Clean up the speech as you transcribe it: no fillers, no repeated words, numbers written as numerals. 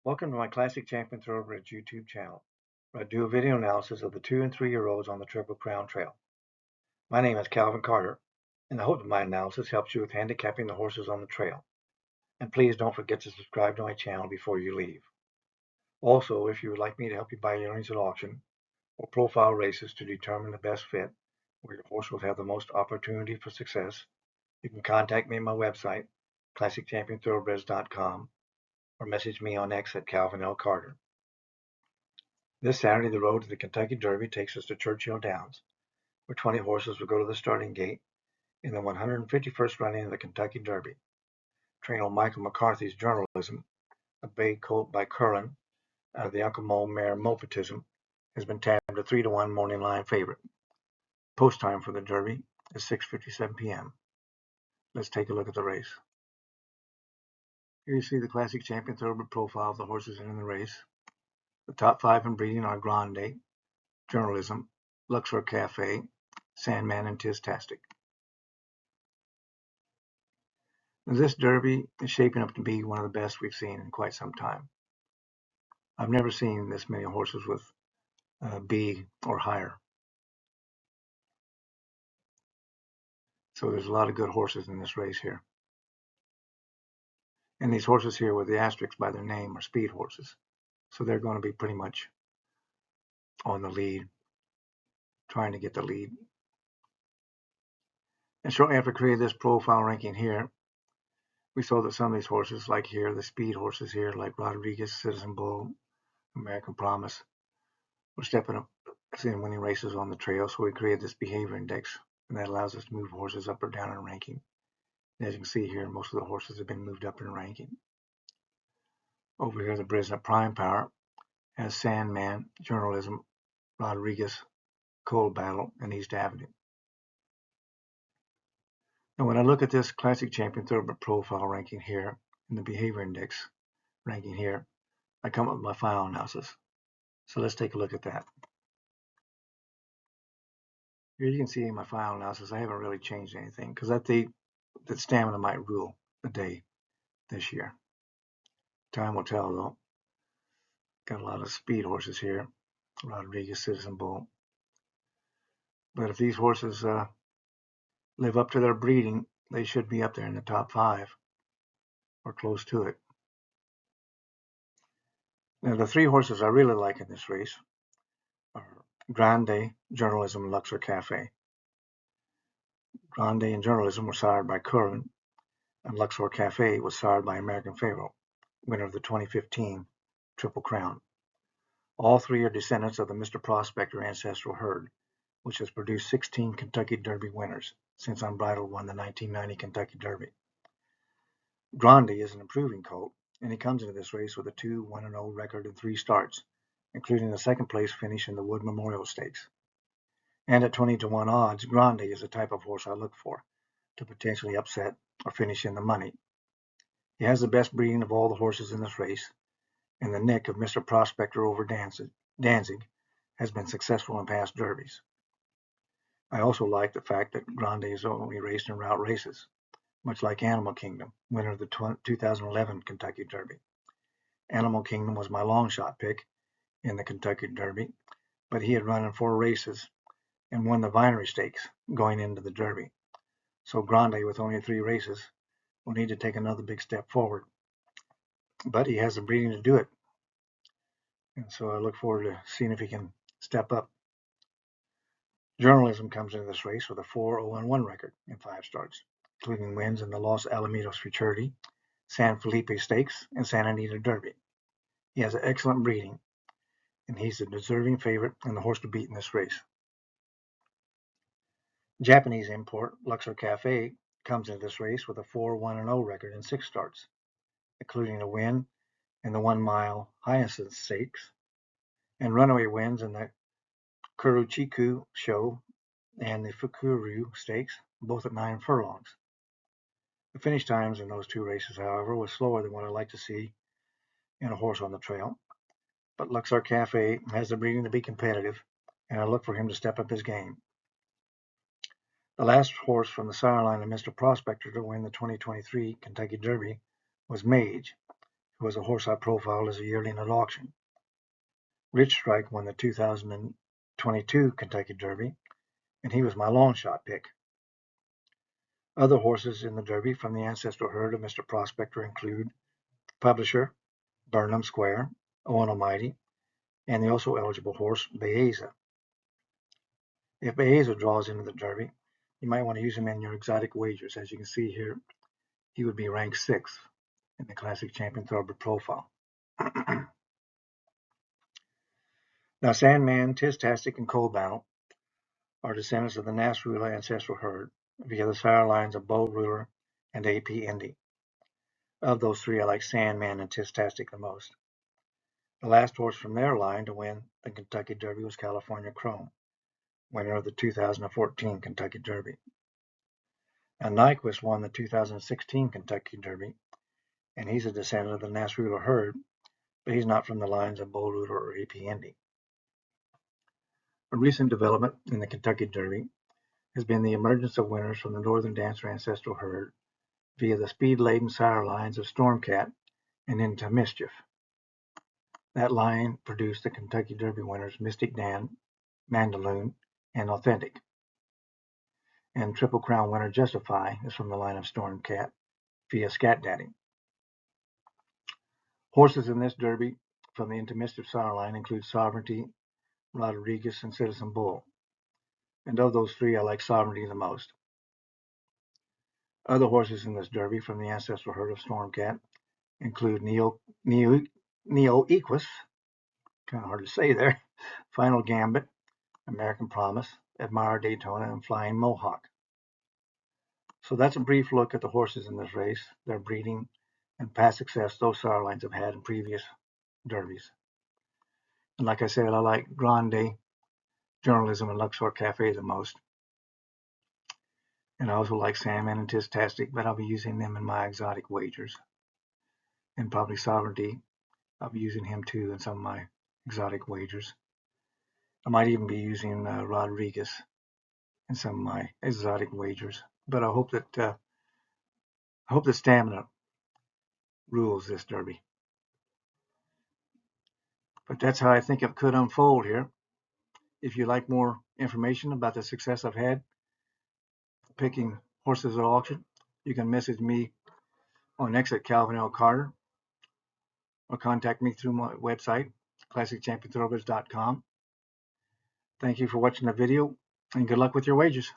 Welcome to my Classic Champion Thoroughbreds YouTube channel, where I do a video analysis of the 2 and 3 year olds on the Triple Crown Trail. My name is Calvin Carter, and I hope that my analysis helps you with handicapping the horses on the trail. And please don't forget to subscribe to my channel before you leave. Also, if you would like me to help you buy yearlings at auction or profile races to determine the best fit where your horse will have the most opportunity for success, you can contact me at my website, ClassicChampionThoroughbreds.com, or message me on X at Calvin L. Carter. This Saturday, the road to the Kentucky Derby takes us to Churchill Downs, where 20 horses will go to the starting gate in the 151st running of the Kentucky Derby. Trainer Michael McCarthy's Journalism, a bay colt by Curran out of the Uncle Mole mare Mopetism, has been tabbed a 3-1 morning line favorite. Post time for the Derby is 6:57 p.m. Let's take a look at the race. Here you see the Classic Champion Thoroughbred profile of the horses in the race. The top 5 in breeding are Grande, Journalism, Luxor Cafe, Sandman, and Tistastic. This Derby is shaping up to be one of the best we've seen in quite some time. I've never seen this many horses with B or higher. So there's a lot of good horses in this race here. And these horses here with the asterisks by their name are speed horses. So they're going to be pretty much on the lead, trying to get the lead. And shortly after creating this profile ranking here, we saw that some of these horses, like here, the speed horses here, like Rodriguez, Citizen Bull, American Promise, were stepping up and winning races on the trail. So we created this behavior index, and that allows us to move horses up or down in ranking. And as you can see here, most of the horses have been moved up in ranking. Over here, the Brisnet Prime Power has Sandman, Journalism, Rodriguez, Cold Battle, and East Avenue. Now, when I look at this Classic Champion Thoroughbred profile ranking here, and the behavior index ranking here, I come up with my final analysis. So let's take a look at that. Here you can see in my final analysis, I haven't really changed anything because I think that stamina might rule the day this year. Time will tell, though. Got a lot of speed horses here. Rodriguez, Citizen Bull. But if these horses live up to their breeding, they should be up there in the top 5 or close to it. Now, the 3 horses I really like in this race are Grande, Journalism, and Luxor Cafe. Grande and Journalism were sired by Curran, and Luxor Cafe was sired by American Pharoah, winner of the 2015 Triple Crown. All 3 are descendants of the Mr. Prospector ancestral herd, which has produced 16 Kentucky Derby winners since Unbridled won the 1990 Kentucky Derby. Grande is an improving colt, and he comes into this race with a 2-1-0 record in 3 starts, including the second place finish in the Wood Memorial Stakes. And at 20-1 odds, Grande is the type of horse I look for to potentially upset or finish in the money. He has the best breeding of all the horses in this race, and the nick of Mr. Prospector over Danzig has been successful in past derbies. I also like the fact that Grande is only raced in route races, much like Animal Kingdom, winner of the 2011 Kentucky Derby. Animal Kingdom was my long shot pick in the Kentucky Derby, but he had run in 4 races and won the Vinery Stakes going into the Derby. So Grande, with only 3 races, will need to take another big step forward. But he has the breeding to do it. And so I look forward to seeing if he can step up. Journalism comes into this race with a 4-0-1 record in 5 starts, including wins in the Los Alamitos Futurity, San Felipe Stakes, and Santa Anita Derby. He has an excellent breeding, and he's a deserving favorite and the horse to beat in this race. Japanese import Luxor Cafe comes into this race with a 4-1-0 record in 6 starts, including a win in the 1-mile Hyacinth Stakes and runaway wins in the Kurochiku Show and the Fukuru Stakes, both at 9 furlongs. The finish times in those 2 races, however, was slower than what I like to see in a horse on the trail. But Luxor Cafe has the breeding to be competitive, and I look for him to step up his game. The last horse from the sire line of Mr. Prospector to win the 2023 Kentucky Derby was Mage, who was a horse I profiled as a yearling at auction. Rich Strike won the 2022 Kentucky Derby, and he was my long shot pick. Other horses in the Derby from the ancestral herd of Mr. Prospector include Publisher, Burnham Square, Owen Almighty, and the also eligible horse Baeza. If Baeza draws into the Derby, you might want to use him in your exotic wagers. As you can see here, he would be ranked 6th in the Classic Champion Thoroughbred profile. Now, Sandman, Tistastic, and Cold Battle are descendants of the Nasrullah ancestral herd via the sire lines of Bold Ruler and AP Indy. Of those three, I like Sandman and Tistastic the most. The last horse from their line to win the Kentucky Derby was California Chrome, winner of the 2014 Kentucky Derby. Now, Nyquist won the 2016 Kentucky Derby, and he's a descendant of the Nasrullah herd, but he's not from the lines of Bold Ruler or AP Indy. A recent development in the Kentucky Derby has been the emergence of winners from the Northern Dancer ancestral herd via the speed-laden sire lines of Stormcat and Into Mischief. That line produced the Kentucky Derby winners Mystic Dan, Mandaloon, and Authentic. And Triple Crown winner Justify is from the line of Stormcat via Scat Daddy. Horses in this Derby from the Into Mischief sire line include Sovereignty, Rodriguez, and Citizen Bull. And of those three, I like Sovereignty the most. Other horses in this Derby from the ancestral herd of Stormcat include Neo Equus, kind of hard to say there, Final Gambit, American Promise, Admire Daytona, and Flying Mohawk. So that's a brief look at the horses in this race, their breeding, and past success those sire lines have had in previous derbies. And like I said, I like Grande Journalism and Luxor Cafe the most. And I also like Sandman and Tistastic, but I'll be using them in my exotic wagers. And probably Sovereignty, I'll be using him too in some of my exotic wagers. I might even be using Rodriguez in some of my exotic wagers. But I hope that stamina rules this Derby. But that's how I think it could unfold here. If you'd like more information about the success I've had picking horses at auction, you can message me on X at Calvin L. Carter or contact me through my website, ClassicChampionThoroughbreds.com. Thank you for watching the video, and good luck with your wagers.